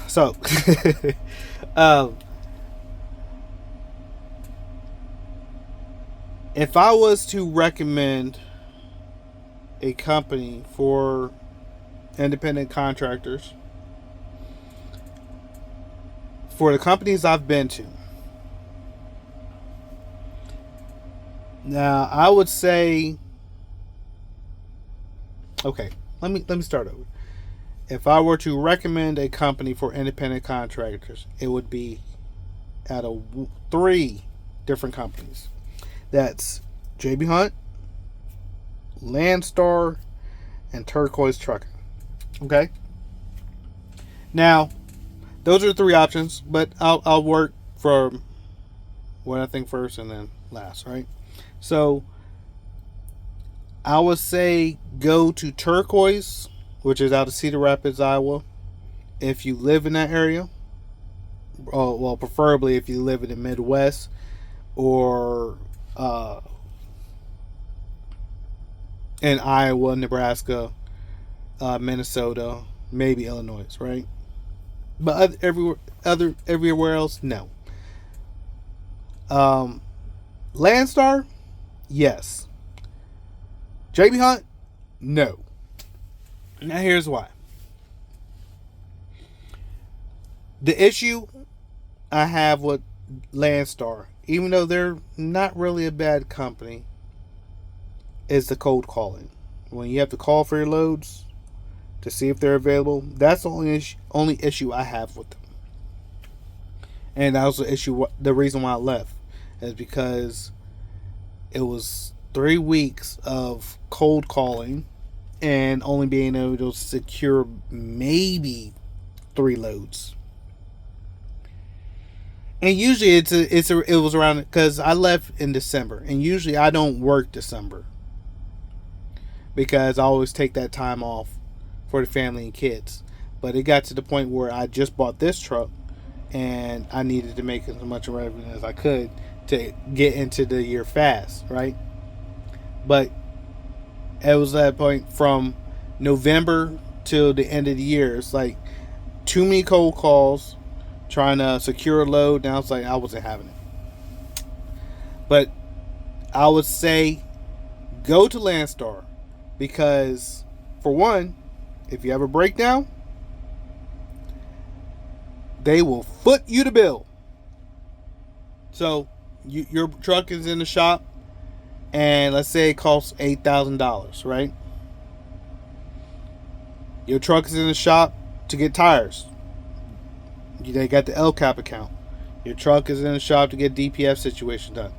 So, um, if I was to recommend a company for independent contractors, for the companies I've been to, now I would say, okay, let me start over. If I were to recommend a company for independent contractors, it would be out of three different companies. That's JB Hunt, Landstar, and Turquoise Trucking. Okay. Now, those are the three options, but I'll work from what I think first and then last, right? So I would say go to Turquoise, which is out of Cedar Rapids, Iowa. If you live in that area, well, preferably if you live in the Midwest or in Iowa, Nebraska, Minnesota, maybe Illinois, right? But everywhere else, no. Um, Landstar, yes. JB Hunt, no. Now here's why. The issue I have with Landstar, even though they're not really a bad company, is the cold calling. When you have to call for your loads to see if they're available, that's the only issue I have with them. And that was the issue. The reason why I left is because it was 3 weeks of cold calling and only being able to secure maybe 3 loads. And usually it was around, because I left in December, and usually I don't work December because I always take that time off for the family and kids. But it got to the point where I just bought this truck and I needed to make as much revenue as I could to get into the year fast, right? But it was that point from November till the end of the year. It's like too many cold calls trying to secure a load. Now it's like I wasn't having it. But I would say go to Landstar because, for one, if you have a breakdown, they will foot you the bill. So your truck is in the shop, and let's say it costs $8,000, right? Your truck is in the shop to get tires. They got the LCAP account. Your truck is in the shop to get DPF situation done.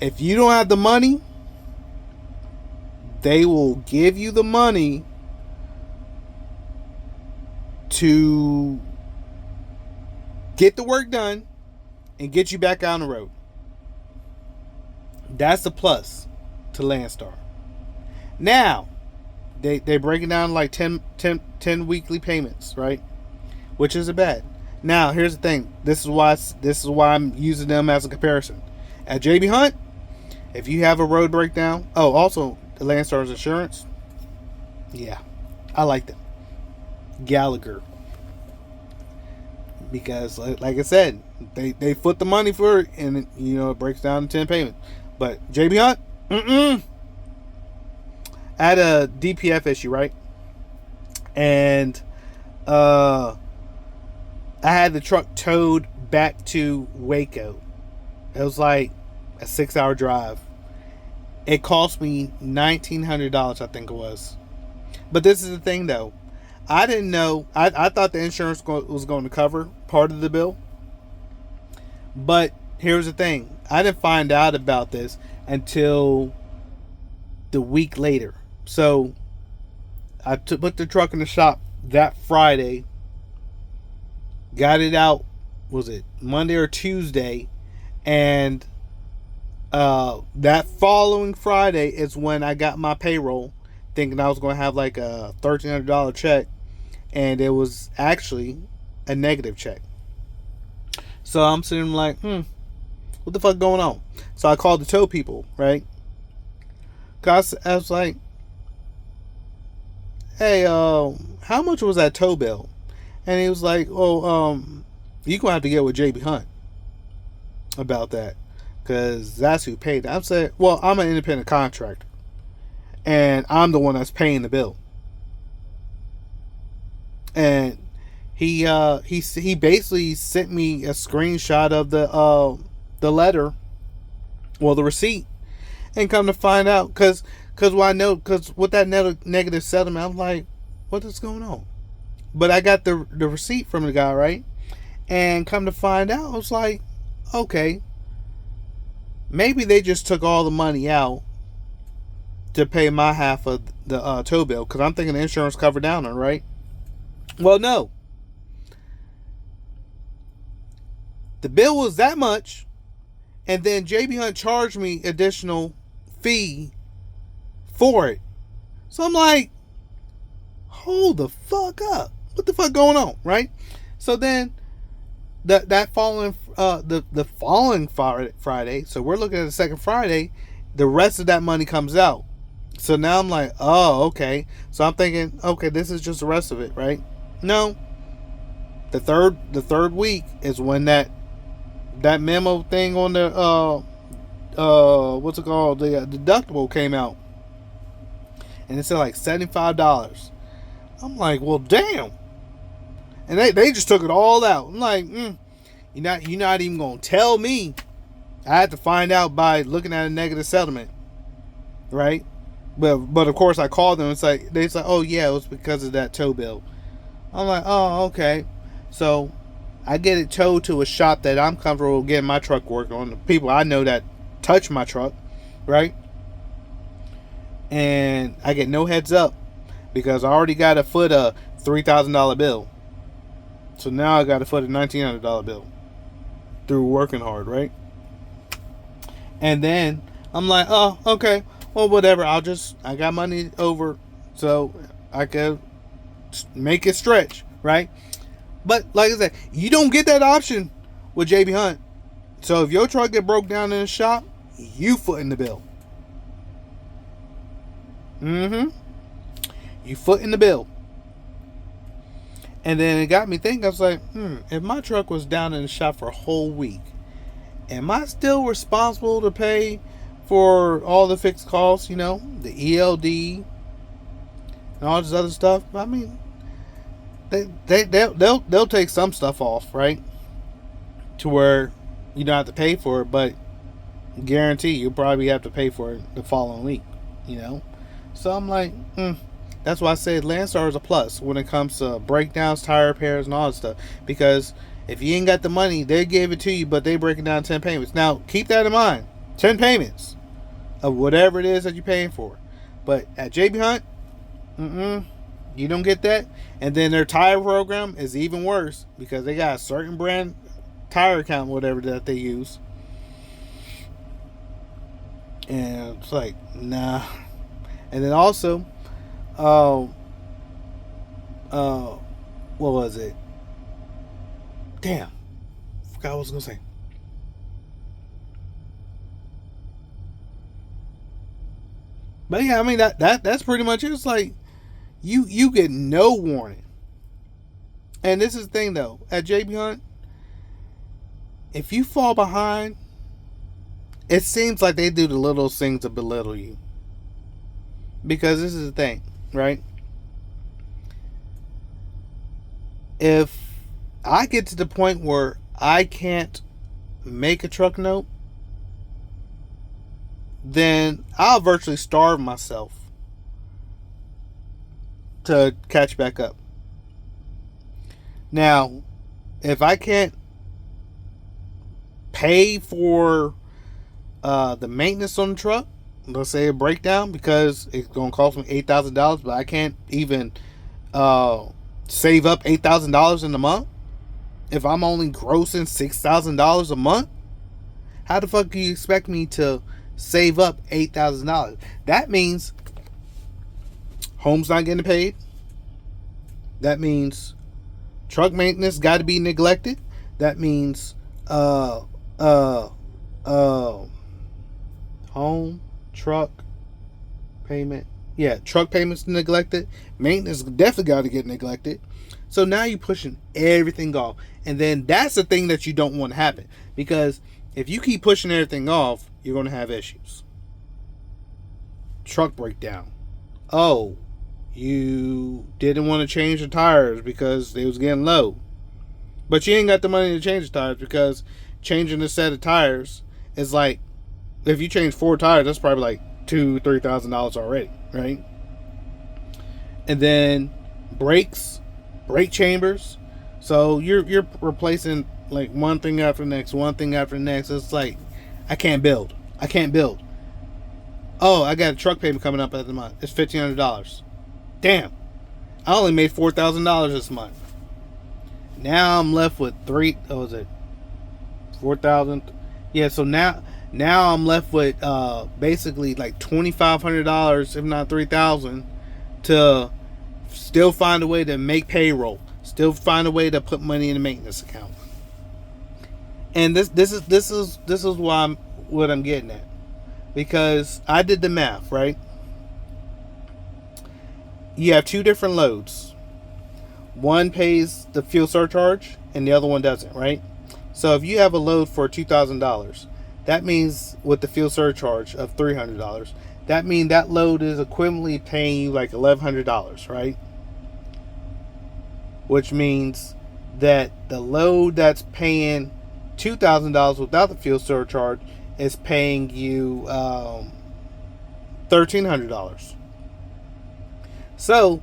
If you don't have the money, they will give you the money to get the work done and get you back on the road. That's the plus to Landstar. Now, they break it down like 10 weekly payments, right? Which isn't bad. Now, here's the thing. This is why I'm using them as a comparison. At JB Hunt, if you have a road breakdown, also the Landstar's insurance, yeah, I like them. Gallagher, because like I said, they foot the money for it, and it breaks down to 10 payments. But JB Hunt, I had a DPF issue, right? And I had the truck towed back to Waco. It was like a 6-hour drive. It cost me $1,900, I think it was. But this is the thing, though. I didn't know. I thought the insurance was going to cover part of the bill. But here's the thing. I didn't find out about this until the week later. So I put the truck in the shop that Friday. Got it out, was it Monday or Tuesday? And that following Friday is when I got my payroll, thinking I was going to have like a $1,300 check. And it was actually a negative check. So I'm sitting like, what the fuck going on? So I called the tow people, right? Cause I was like, hey, how much was that tow bill? And he was like, oh, you gonna have to get with JB Hunt about that, because that's who paid it. I'm saying, well, I'm an independent contractor, and I'm the one that's paying the bill. And he basically sent me a screenshot of the letter, well, the receipt, and come to find out, because what I know, because with that negative settlement, I'm like, what is going on? But I got the receipt from the guy, right? And come to find out, I was like, okay, maybe they just took all the money out to pay my half of the tow bill, because I'm thinking the insurance covered down on, right? Well, no. The bill was that much, and then JB Hunt charged me additional fee for it. So I'm like, hold the fuck up. What the fuck going on, right? So then that following the following Friday, so we're looking at the second Friday, the rest of that money comes out. So now I'm like, oh, okay. So I'm thinking, okay, this is just the rest of it, right? No. The third week is when that memo thing on the what's it called, the deductible came out, and it said like $75. I'm like, well, damn. And they just took it all out. I'm like, you're not even gonna tell me. I had to find out by looking at a negative settlement, right? But of course I called them. It's like they said, oh yeah, it was because of that tow bill. I'm like, oh, okay. So I get it towed to a shop that I'm comfortable getting my truck working on. The people I know that touch my truck, right? And I get no heads up, because I already got to foot a $3,000 bill. So now I got to foot a $1,900 bill through working hard, right? And then I'm like, oh, okay, well, whatever. I got money over, so I could make it stretch, right? But like I said, you don't get that option with JB Hunt. So if your truck get broke down in the shop, you footing the bill. You footing the bill. And then it got me thinking. I was like, if my truck was down in the shop for a whole week, am I still responsible to pay for all the fixed costs? The ELD and all this other stuff. I mean, they'll take some stuff off, right? To where you don't have to pay for it, but guarantee you'll probably have to pay for it the following week. So I'm like, that's why I say Landstar is a plus when it comes to breakdowns, tire repairs, and all that stuff. Because if you ain't got the money, they gave it to you, but they break it down 10 payments. Now, keep that in mind. 10 payments of whatever it is that you're paying for. But at JB Hunt, you don't get that. And then their tire program is even worse, because they got a certain brand tire count, whatever that they use. And it's like, nah. And then also, what was it? Damn, forgot what I was gonna say. But yeah, I mean that's pretty much it. It's like you get no warning. And this is the thing though, at JB Hunt, if you fall behind, it seems like they do the little things to belittle you. Because this is the thing, right? If I get to the point where I can't make a truck note, then I'll virtually starve myself to catch back up. Now, if I can't pay for the maintenance on the truck, let's say a breakdown, because it's going to cost me $8,000, but I can't even save up $8,000 in a month. If I'm only grossing $6,000 a month, how the fuck do you expect me to save up $8,000? That means home's not getting paid. That means truck maintenance got to be neglected. That means home, truck, payment, Yeah, truck payments neglected. Maintenance definitely got to get neglected. So now you're pushing everything off. And then that's the thing that you don't want to happen. Because if you keep pushing everything off, you're going to have issues. Truck breakdown. Oh, you didn't want to change the tires because they was getting low. But you ain't got the money to change the tires because changing a set of tires is like, if you change 4 tires, that's probably like $2,000-$3,000 already, right? And then brakes, brake chambers. So you're replacing like one thing after the next, one thing after the next. It's like I can't build. Oh, I got a truck payment coming up at the month. It's $1,500. Damn, I only made $4,000 this month. Now I'm left with 4,000? Yeah, so now I'm left with basically like $2,500, if not $3,000, to still find a way to make payroll, still find a way to put money in the maintenance account. And this is what I'm getting at, because I did the math, right? You have 2 different loads. One pays the fuel surcharge and the other one doesn't, right? So if you have a load for $2,000, that means with the fuel surcharge of $300, that means that load is equivalently paying you like $1,100, right? Which means that the load that's paying $2,000 without the fuel surcharge is paying you $1,300. So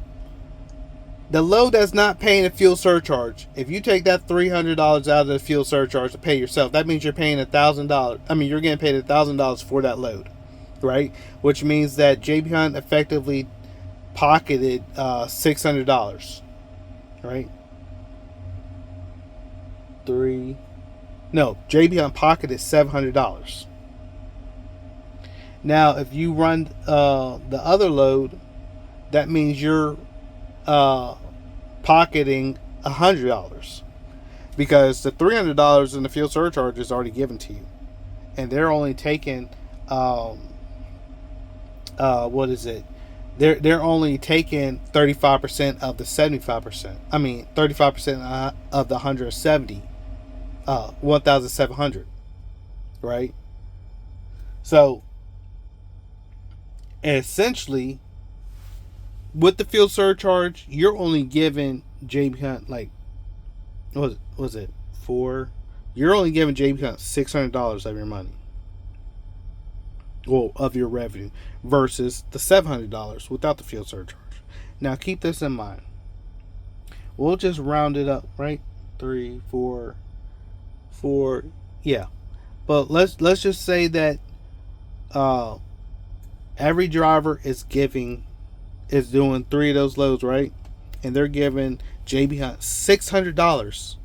the load that's not paying a fuel surcharge, if you take that $300 out of the fuel surcharge to pay yourself, that means you're paying $1,000. I mean, you're getting paid $1,000 for that load, right? Which means that JB Hunt effectively pocketed $600, right? JB Hunt pocketed $700. Now, if you run the other load, that means you're pocketing $100, because the $300 in the fuel surcharge is already given to you, and they're only taking what is it? They're only taking 35% of the 75%. I mean 35% of the 170, 1,700, right? So essentially, with the fuel surcharge, you're only giving JB Hunt like, what was it, 4? You're only giving JB Hunt $600 of your money, well, of your revenue, versus the $700 without the fuel surcharge. Now keep this in mind. We'll just round it up, right? 3, 4, yeah. But let's just say that every driver is doing 3 of those loads, right? And they're giving JB Hunt $600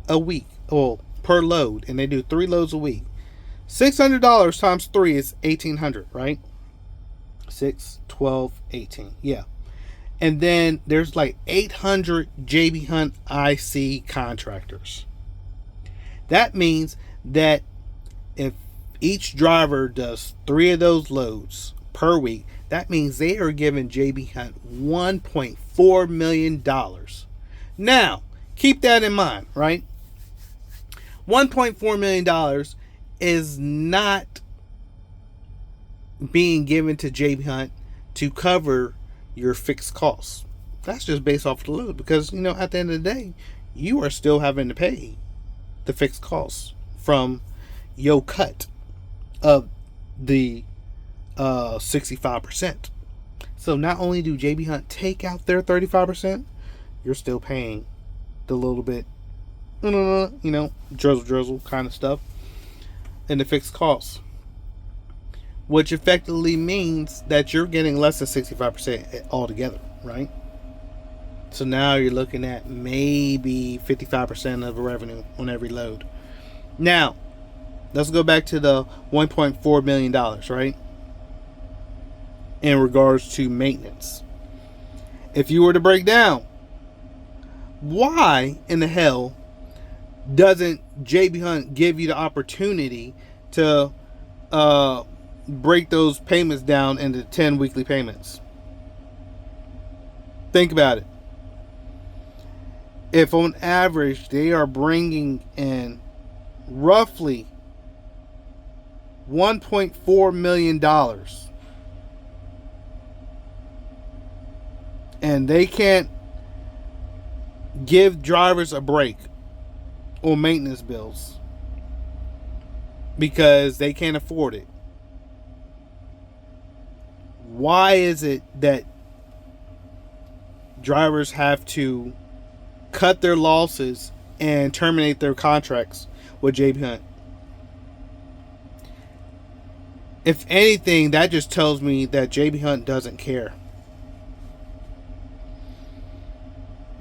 a week, well, per load, and they do 3 loads a week. $600 times 3 is $1,800, right? 6, 12, 18, yeah. And then there's like 800 JB Hunt IC contractors. That means that if each driver does 3 of those loads per week, that means they are giving JB Hunt $1.4 million. Now, keep that in mind, right? $1.4 million is not being given to JB Hunt to cover your fixed costs. That's just based off the load, because, at the end of the day, you are still having to pay the fixed costs from your cut of the 65%. So not only do JB Hunt take out their 35%, you're still paying the little bit, drizzle kind of stuff in the fixed costs, which effectively means that you're getting less than 65% altogether, right? So now you're looking at maybe 55% of the revenue on every load. Now, let's go back to the $1.4 million, right? In regards to maintenance. If you were to break down, why in the hell doesn't JB Hunt give you the opportunity to break those payments down into 10 weekly payments? Think about it. If on average they are bringing in roughly $1.4 million and they can't give drivers a break on maintenance bills because they can't afford it, why is it that drivers have to cut their losses and terminate their contracts with JB Hunt? If anything, that just tells me that JB Hunt doesn't care.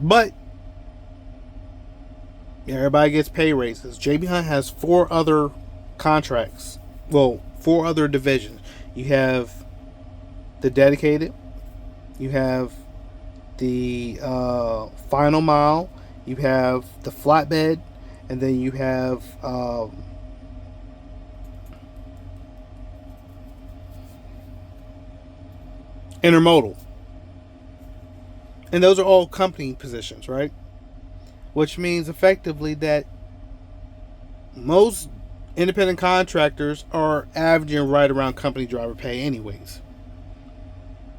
But everybody gets pay raises. JB Hunt has 4 other contracts. Well, 4 other divisions. You have the dedicated. You have the final mile. You have the flatbed. And then you have intermodal. And those are all company positions, right? Which means effectively that most independent contractors are averaging right around company driver pay anyways.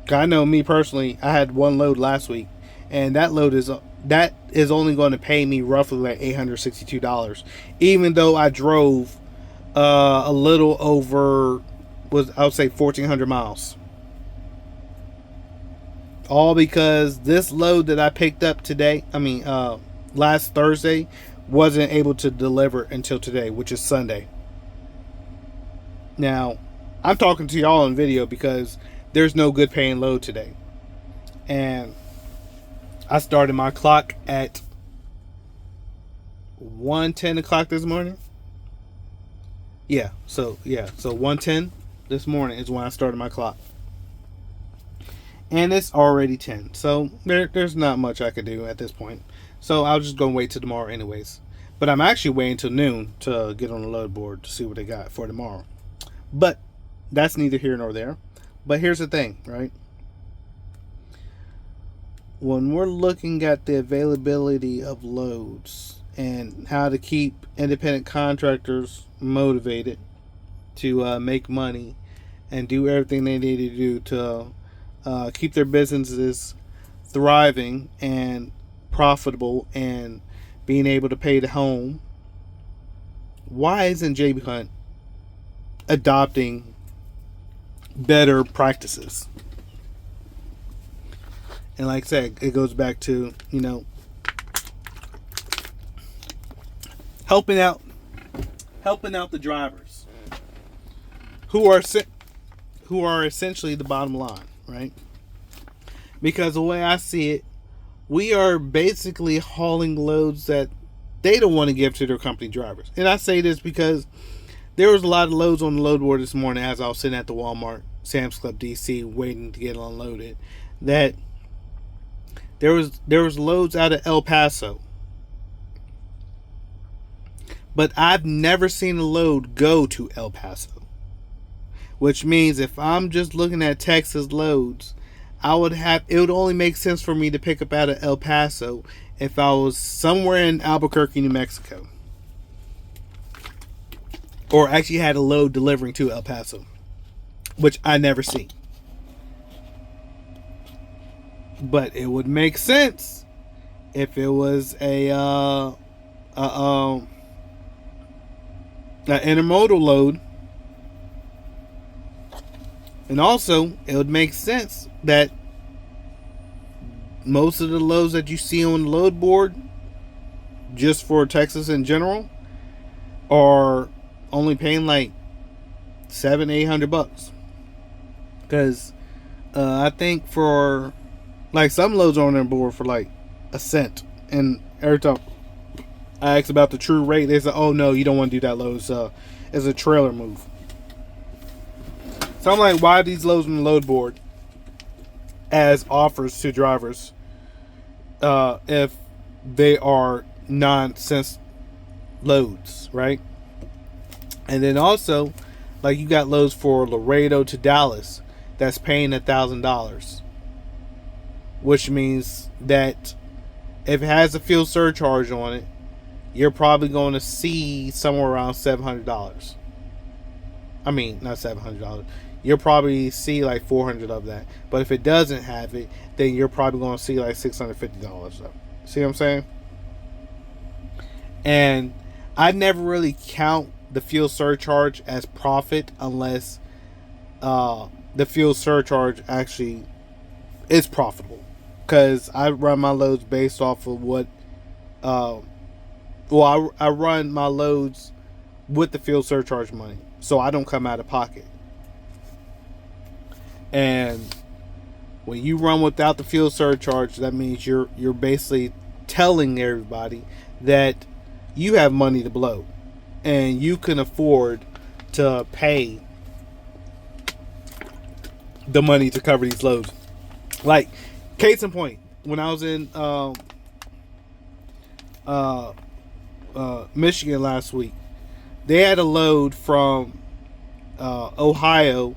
I know me personally, I had one load last week, and that is only going to pay me roughly like $862, even though I drove a little over, I would say 1,400 miles. All because this load that I picked up last Thursday, wasn't able to deliver until today, which is Sunday. Now, I'm talking to y'all on video because there's no good paying load today. And I started my clock at 1:10 o'clock this morning. So 1:10 this morning is when I started my clock. And it's already 10. So there's not much I could do at this point. So I'll just go and wait till tomorrow anyways. But I'm actually waiting till noon to get on the load board to see what they got for tomorrow. But that's neither here nor there. But here's the thing, right? When we're looking at the availability of loads and how to keep independent contractors motivated to make money and do everything they need to do to keep their businesses thriving and profitable and being able to pay the home, why isn't JB Hunt adopting better practices? And like I said, it goes back to, helping out the drivers who are essentially the bottom line, right? Because the way I see it, we are basically hauling loads that they don't want to give to their company drivers. And I say this because there was a lot of loads on the load board this morning as I was sitting at the Walmart Sam's Club DC waiting to get unloaded, that there was loads out of El Paso. But I've never seen a load go to El Paso. Which means if I'm just looking at Texas loads, it would only make sense for me to pick up out of El Paso if I was somewhere in Albuquerque, New Mexico. Or actually had a load delivering to El Paso, which I never see. But it would make sense if it was an intermodal load. And also, it would make sense that most of the loads that you see on the load board, just for Texas in general, are only paying like $700-800. Because I think for like some loads on their board for like a cent, and every time I ask about the true rate, they say, "Oh no, you don't want to do that load. It's a trailer move." So I'm like, why are these loads on the load board as offers to drivers if they are nonsense loads, right? And then also, like, you got loads for Laredo to Dallas that's paying $1,000. which means that if it has a fuel surcharge on it, you're probably going to see somewhere around $700. I mean, not $700. You'll probably see like 400 of that. But if it doesn't have it, then you're probably going to see like $650 of it. See what I'm saying? And I never really count the fuel surcharge as profit unless the fuel surcharge actually is profitable. Because I run my loads based off of what I run my loads with the fuel surcharge money, so I don't come out of pocket. And when you run without the fuel surcharge, that means you're basically telling everybody that you have money to blow and you can afford to pay the money to cover these loads. Like, case in point, when I was in Michigan last week, they had a load from Ohio.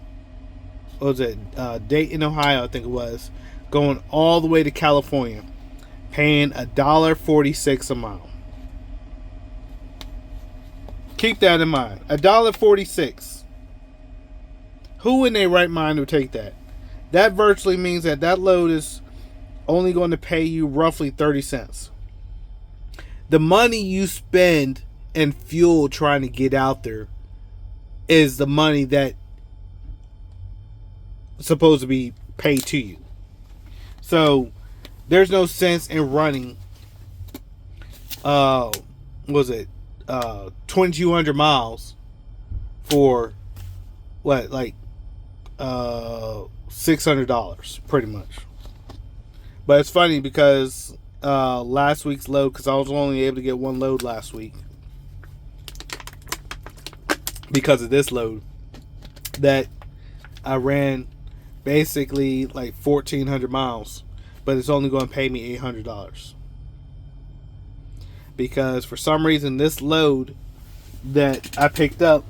What was it? Dayton, Ohio, I think it was, going all the way to California, paying $1.46 a mile. Keep that in mind. $1.46. Who in their right mind would take that? That virtually means that load is only going to pay you roughly 30 cents. The money you spend in fuel trying to get out there is the money that is supposed to be paid to you. So there's no sense in running 2,200 miles for what, like $600 pretty much. But it's funny because last week's load, because I was only able to get one load last week because of this load, that I ran basically like 1,400 miles, but it's only going to pay me $800 because for some reason this load that I picked up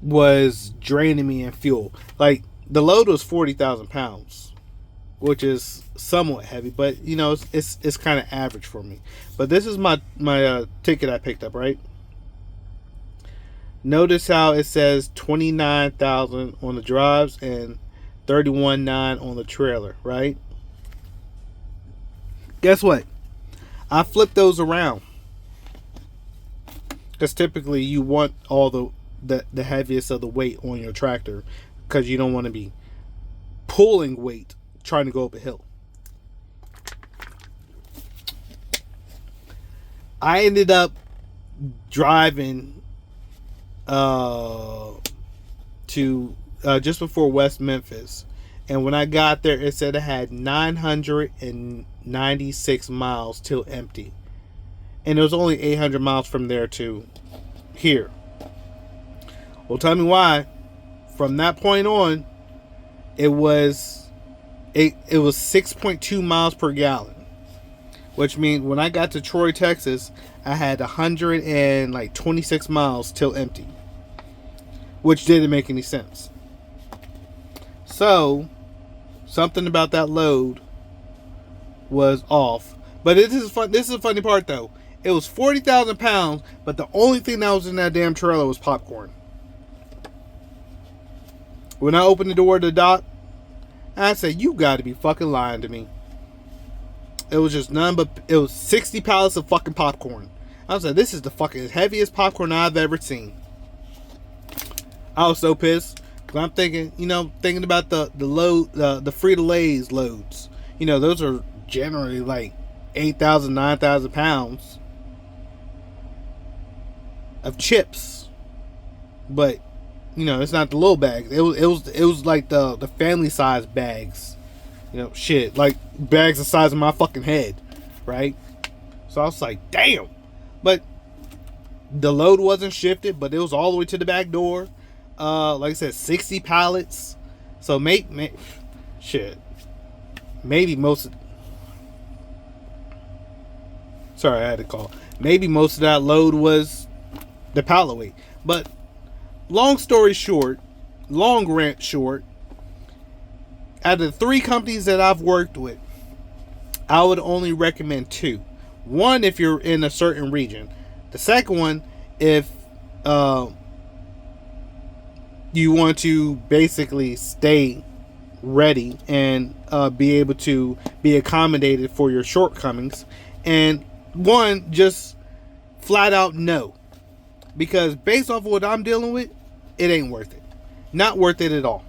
was draining me in fuel. Like, the load was 40,000 pounds, which is somewhat heavy, but you know, it's kind of average for me. But this is my ticket I picked up, right? Notice how it says 29,000 on the drives and 31,900 on the trailer, right? Guess what? I flipped those around because typically you want all the heaviest of the weight on your tractor because you don't want to be pulling weight trying to go up a hill. I ended up driving to just before West Memphis, and when I got there it said I had 996 miles till empty, and it was only 800 miles from there to here. Well, tell me why. From that point on, it was 6.2 miles per gallon, which means when I got to Troy, Texas, I had 126 miles till empty, which didn't make any sense. So something about that load was off. But this is fun. This is the funny part, though. It was 40,000 pounds, but the only thing that was in that damn trailer was popcorn. When I opened the door to the dock, I said, "You got to be fucking lying to me." It was just none but, it was 60 pallets of fucking popcorn. I was like, this is the fucking heaviest popcorn I've ever seen. I was so pissed because I'm thinking about the load, the Frito-Lay's loads. You know, those are generally like 8,000, 9,000 pounds of chips, but you know, it's not the little bags. It was like the family size bags. You know, shit, like bags the size of my fucking head, right? So I was like, damn. But the load wasn't shifted, but it was all the way to the back door. Like I said, 60 pallets. So shit. Maybe most of, sorry, I had to call. Maybe most of that load was the pallet weight. But long story short, long rant short, out of the 3 companies that I've worked with, I would only recommend 2. One, if you're in a certain region. The second one, if you want to basically stay ready and be able to be accommodated for your shortcomings. And one, just flat out no. Because based off of what I'm dealing with, it ain't worth it. Not worth it at all.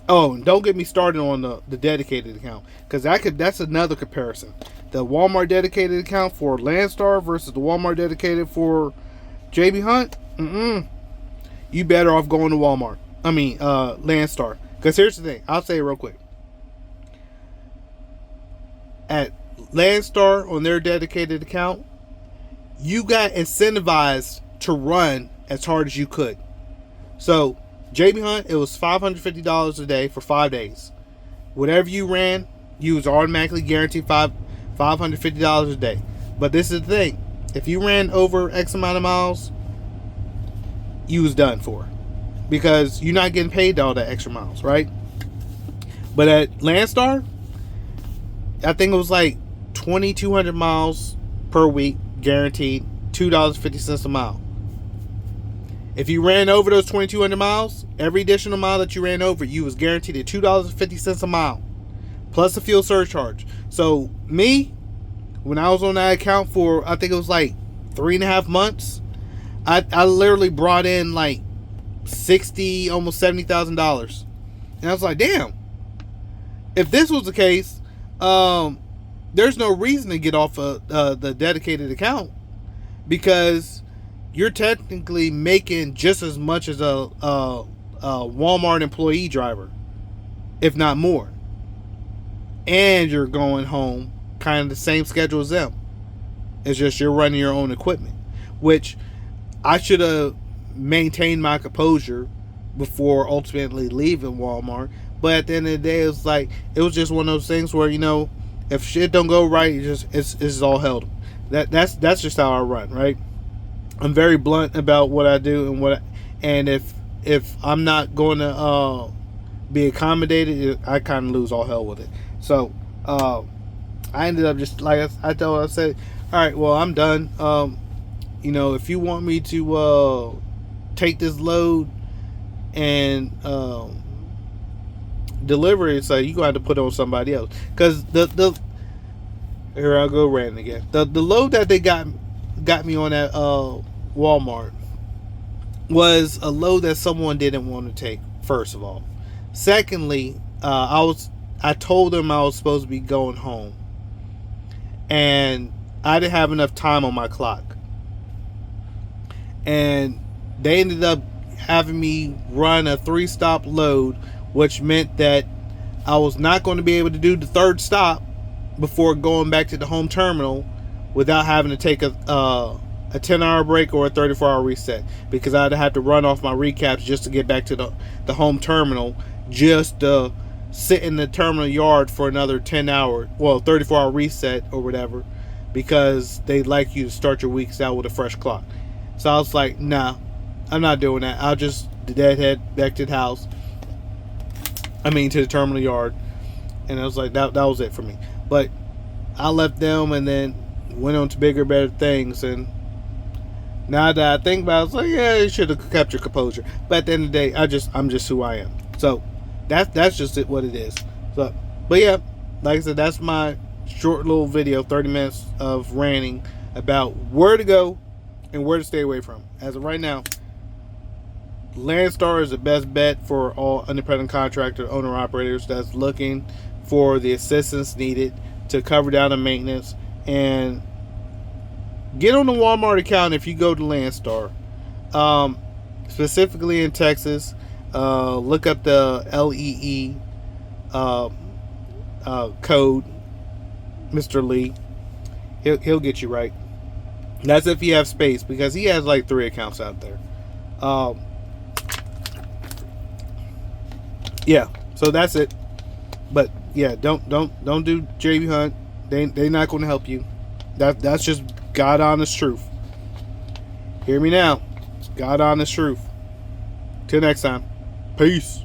Oh, and don't get me started on the dedicated account, because that's another comparison. The Walmart dedicated account for Landstar versus the Walmart dedicated for JB Hunt. You better off going to Walmart. Landstar. Because here's the thing. I'll say it real quick. At Landstar, on their dedicated account, you got incentivized to run as hard as you could. So, JB Hunt, it was $550 a day for 5 days. Whatever you ran, you was automatically guaranteed $550 a day. But this is the thing. If you ran over X amount of miles, you was done for. Because you're not getting paid all that extra miles, right? But at Landstar, I think it was like 2,200 miles per week, guaranteed, $2.50 a mile. If you ran over those 2,200 miles, every additional mile that you ran over, you was guaranteed at $2.50 a mile, plus a fuel surcharge. So me, when I was on that account for, I think it was like 3.5 months, I literally brought in like $60,000, almost $70,000, and I was like, damn. If this was the case, there's no reason to get off of the dedicated account, because you're technically making just as much as a Walmart employee driver, if not more. And you're going home kind of the same schedule as them. It's just you're running your own equipment, which I should have maintained my composure before ultimately leaving Walmart. But at the end of the day, it was just one of those things where, if shit don't go right, it's all hell. That's just how I run, right? I'm very blunt about what I do, and if I'm not going to be accommodated, I kind of lose all hell with it. So I ended up just like I said, all right, well, I'm done. If you want me to take this load and deliver it, so you're gonna have to put it on somebody else. Because here I'll go ranting again. The load that they got me on at Walmart was a load that someone didn't want to take, first of all. Secondly, I told them I was supposed to be going home, and I didn't have enough time on my clock, and they ended up having me run a 3-stop load, which meant that I was not going to be able to do the 3rd stop before going back to the home terminal without having to take a 10-hour break or a 34-hour reset, because I'd have to run off my recaps just to get back to the home terminal, just to sit in the terminal yard for another 34-hour reset or whatever, because they'd like you to start your weeks out with a fresh clock. So I was like, nah, I'm not doing that. I'll just deadhead back to the house. To the terminal yard. And I was like, that was it for me. But I left them and then went on to bigger, better things. And now that I think about it, I was like, yeah, you should have kept your composure. But at the end of the day, I'm just who I am. So that's just what it is. So, but yeah, like I said, that's my short little video, 30 minutes of ranting about where to go and where to stay away from. As of right now, Landstar is the best bet for all independent contractor owner operators that's looking for the assistance needed to cover down the maintenance. And get on the Walmart account if you go to Landstar, specifically in Texas. Look up the LEE code, Mr. Lee. He'll get you right. That's if you have space, because he has like 3 accounts out there. Yeah, so that's it. But yeah, don't do JB Hunt. They not going to help you. That's just God honest truth. Hear me now. It's God honest truth. Till next time. Peace.